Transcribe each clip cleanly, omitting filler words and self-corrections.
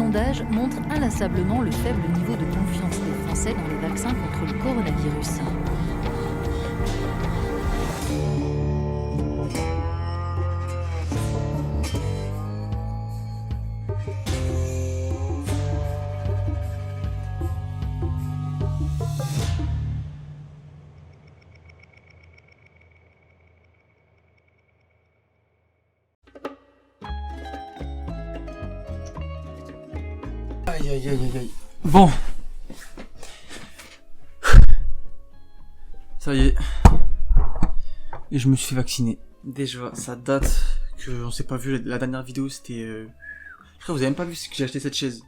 sondages montrent inlassablement le faible niveau de confiance des Français dans les vaccins contre le coronavirus. Aïe aïe aïe aïe aïe. Bon. Ça y est. Et je me suis fait vacciner. Déjà, ça date que on s'est pas vu. La dernière vidéo c'était... Je crois que vous avez même pas vu que j'ai acheté cette chaise.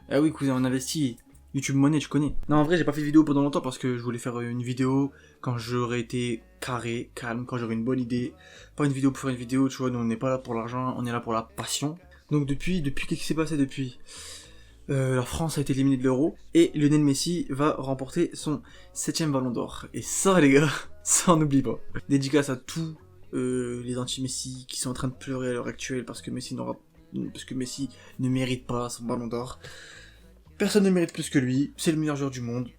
Ah oui cousin, on investit. YouTube Money, tu connais. Non en vrai j'ai pas fait de vidéo pendant longtemps parce que je voulais faire une vidéo quand j'aurais été carré, calme, quand j'aurais une bonne idée. Pas une vidéo pour faire une vidéo, tu vois, nous on n'est pas là pour l'argent, on est là pour la passion. Donc depuis qu'est-ce qui s'est passé depuis la France a été éliminée de l'Euro et Lionel Messi va remporter son 7ème ballon d'or. Et ça les gars, ça on n'oublie pas. Dédicace à tous les anti-Messi qui sont en train de pleurer à l'heure actuelle parce que Messi ne mérite pas son ballon d'or. Personne ne mérite plus que lui, c'est le meilleur joueur du monde.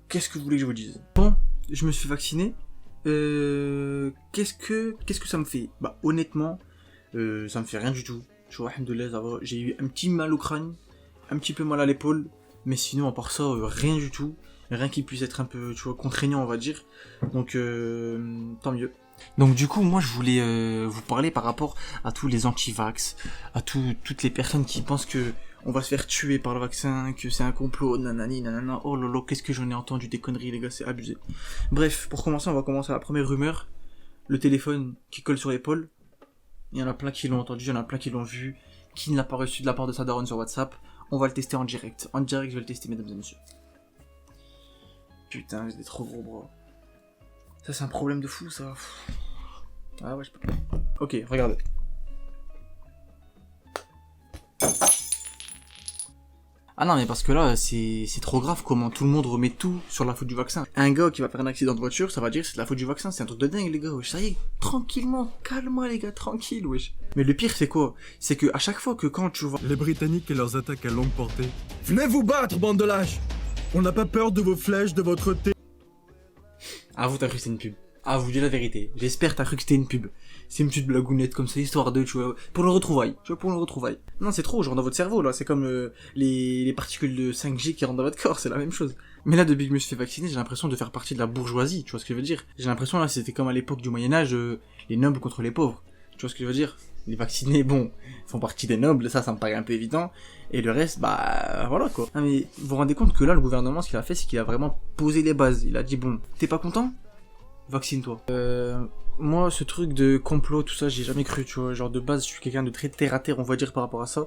Qu'est-ce que vous voulez que je vous dise? Bon, je me suis vacciné. Qu'est-ce que ça me fait? Bah honnêtement, ça me fait rien du tout. Je vois, alhamdoulilah, ça va. J'ai eu un petit mal au crâne, un petit peu mal à l'épaule, mais sinon à part ça, rien du tout. Rien qui puisse être un peu, tu vois, contraignant on va dire. Donc tant mieux. Donc du coup moi je voulais vous parler par rapport à tous les anti-vax, à toutes les personnes qui pensent que on va se faire tuer par le vaccin, que c'est un complot, nanani nanana, oh lolo, qu'est-ce que j'en ai entendu des conneries les gars, c'est abusé. Bref, pour commencer on va commencer à la première rumeur, le téléphone qui colle sur l'épaule. Il y en a plein qui l'ont entendu, il y en a plein qui l'ont vu, qui ne l'a pas reçu de la part de sa daronne sur WhatsApp. On va le tester en direct. En direct je vais le tester mesdames et messieurs. Putain, vous êtes trop gros bras. Ça c'est un problème de fou ça. Ah ouais je peux pas. Ok, regardez. Ah non mais parce que là c'est trop grave comment tout le monde remet tout sur la faute du vaccin. Un gars qui va faire un accident de voiture, ça va dire c'est de la faute du vaccin, c'est un truc de dingue les gars, wesh. Ça y est, tranquillement, calme-moi les gars, tranquille wesh. Mais le pire c'est quoi? C'est que à chaque fois que quand tu vois les Britanniques et leurs attaques à longue portée. Venez vous battre, bande de lâches! On n'a pas peur de vos flèches, de votre thé. Ah vous t'as cru que c'était une pub. Ah vous dis la vérité. J'espère t'as cru que c'était une pub. C'est une petite blagounette comme ça, histoire de, tu vois, pour le retrouvaille. Tu vois, pour le retrouvaille. Non c'est trop, genre dans votre cerveau là, c'est comme les particules de 5G qui rentrent dans votre corps, c'est la même chose. Mais là depuis que je me suis fait vacciner, j'ai l'impression de faire partie de la bourgeoisie, tu vois ce que je veux dire? J'ai l'impression là c'était comme à l'époque du Moyen-Âge, les nobles contre les pauvres. Tu vois ce que je veux dire? Les vaccinés, bon, font partie des nobles, ça me paraît un peu évident. Et le reste, bah, voilà quoi. Ah mais, vous vous rendez compte que là, le gouvernement, ce qu'il a fait, c'est qu'il a vraiment posé les bases. Il a dit, bon, t'es pas content? Vaccine-toi. Moi, ce truc de complot, tout ça, j'ai jamais cru, tu vois. Genre, de base, je suis quelqu'un de très terre-à-terre, on va dire, par rapport à ça.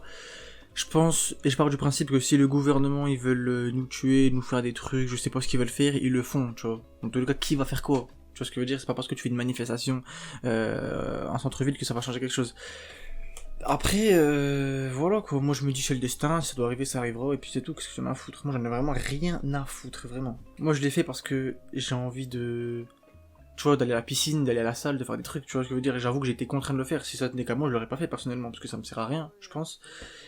Je pense, et je pars du principe que si le gouvernement, ils veulent nous tuer, nous faire des trucs, je sais pas ce qu'ils veulent faire, ils le font, tu vois. En tout cas, qui va faire quoi? Tu vois ce que je veux dire? C'est pas parce que tu fais une manifestation en centre-ville que ça va changer quelque chose. Après, voilà quoi, moi je me dis c'est le destin, si ça doit arriver, ça arrivera, et puis c'est tout, qu'est-ce que j'en ai à foutre? Moi j'en ai vraiment rien à foutre, vraiment. Moi je l'ai fait parce que j'ai envie de... Tu vois, d'aller à la piscine, d'aller à la salle, de faire des trucs, tu vois ce que je veux dire, et j'avoue que j'ai été contraint de le faire, si ça tenait qu'à moi je l'aurais pas fait personnellement, parce que ça me sert à rien, je pense.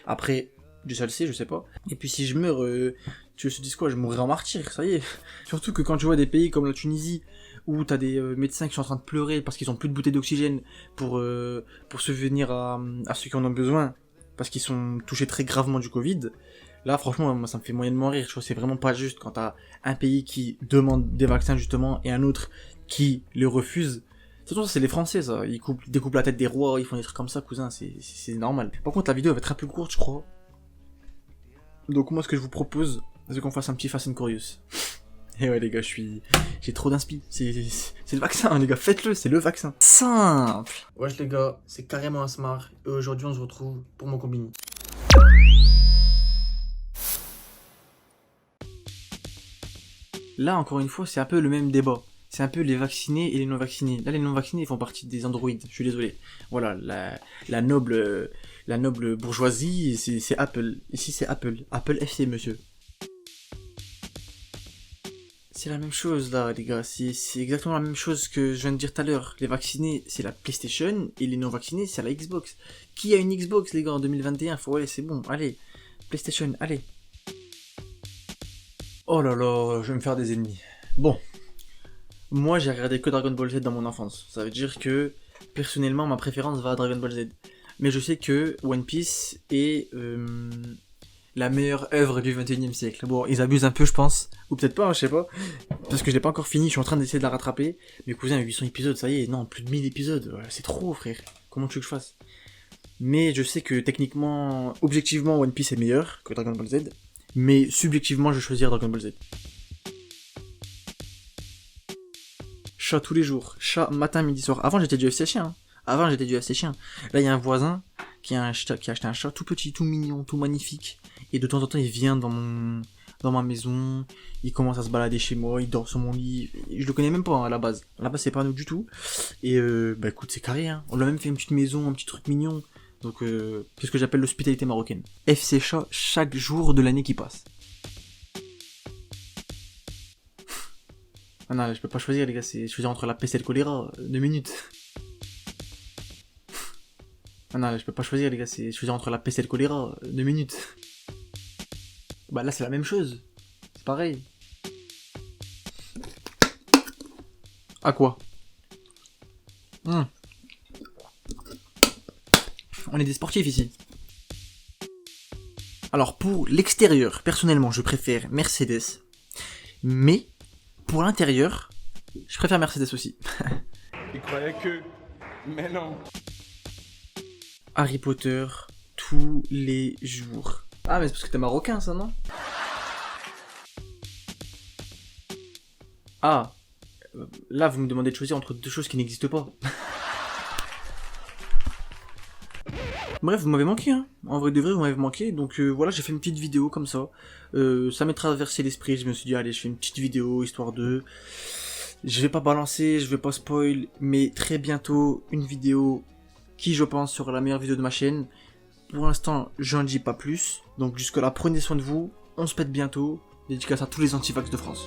Après, Dieu seul sait, je sais pas. Et puis si je meurs, tu te dis quoi, je mourrai en martyr, ça y est. Surtout que quand tu vois des pays comme la Tunisie, où t'as des médecins qui sont en train de pleurer parce qu'ils ont plus de bouteilles d'oxygène pour subvenir à ceux qui en ont besoin, parce qu'ils sont touchés très gravement du Covid, là franchement moi ça me fait moyennement rire, tu vois, c'est vraiment pas juste quand t'as un pays qui demande des vaccins justement et un autre qui les refuse. De toute façon c'est les Français ça, ils découpent la tête des rois, ils font des trucs comme ça cousin, c'est normal. Par contre la vidéo elle va être un peu courte je crois. Donc moi ce que je vous propose, c'est qu'on fasse un petit Fast and Curious. Et ouais les gars, j'ai trop d'inspi. C'est le vaccin les gars, faites-le, c'est le vaccin. Simple. Wesh les gars, c'est carrément un smart. Et aujourd'hui on se retrouve pour mon combini. Là encore une fois, c'est un peu le même débat. C'est un peu les vaccinés et les non vaccinés. Là les non vaccinés ils font partie des androïdes, je suis désolé. Voilà, la noble bourgeoisie, c'est Apple. Ici c'est Apple. Apple FC monsieur. C'est la même chose là les gars, c'est exactement la même chose que je viens de dire tout à l'heure. Les vaccinés c'est la PlayStation et les non vaccinés c'est la Xbox. Qui a une Xbox les gars en 2021? Faut ouais c'est bon, allez. PlayStation, allez. Oh là là, je vais me faire des ennemis. Bon. Moi, j'ai regardé que Dragon Ball Z dans mon enfance. Ça veut dire que, personnellement, ma préférence va à Dragon Ball Z. Mais je sais que One Piece est la meilleure œuvre du 21e siècle. Bon, ils abusent un peu, je pense. Ou peut-être pas, hein, je sais pas. Parce que je l'ai pas encore fini, je suis en train d'essayer de la rattraper. Mes cousins, 800 épisodes, ça y est. Non, plus de 1000 épisodes. Ouais, c'est trop, frère. Comment tu veux que je fasse? Mais je sais que, techniquement, objectivement, One Piece est meilleur que Dragon Ball Z. Mais subjectivement, je vais choisir Dragon Ball Z. Chat tous les jours. Chat matin, midi, soir. Avant, j'étais du FC chien. Hein. Avant, j'étais du FC chien. Là, il y a un voisin qui a acheté un chat tout petit, tout mignon, tout magnifique. Et de temps en temps, il vient dans ma maison. Il commence à se balader chez moi. Il dort sur mon lit. Je le connais même pas, hein, à la base. À la base, c'est pas nous du tout. Et bah écoute, c'est carré. Hein. On l'a même fait une petite maison, un petit truc mignon. Donc, c'est ce que j'appelle l'hospitalité marocaine. FC chat chaque jour de l'année qui passe. Ah non, là, je peux pas choisir, les gars. C'est choisir entre la peste et le choléra. 2 minutes. Ah non, là, je peux pas choisir, les gars. C'est choisir entre la peste et le choléra. 2 minutes. Bah là, c'est la même chose. C'est pareil. À quoi? On est des sportifs ici. Alors pour l'extérieur, personnellement, je préfère Mercedes. Mais pour l'intérieur, je préfère Mercedes aussi. Il croyait que... Mais non. Harry Potter, tous les jours. Ah mais c'est parce que t'es marocain ça, non? Ah, là vous me demandez de choisir entre deux choses qui n'existent pas. Bref, vous m'avez manqué, hein. En vrai de vrai, vous m'avez manqué. Donc voilà, j'ai fait une petite vidéo comme ça. Ça m'est traversé l'esprit. Je me suis dit, allez, je fais une petite vidéo, histoire de... Je vais pas balancer, je vais pas spoil. Mais très bientôt, une vidéo qui, je pense, sera la meilleure vidéo de ma chaîne. Pour l'instant, j'en dis pas plus. Donc jusque là, prenez soin de vous. On se pète bientôt. Dédicace à tous les antivax de France.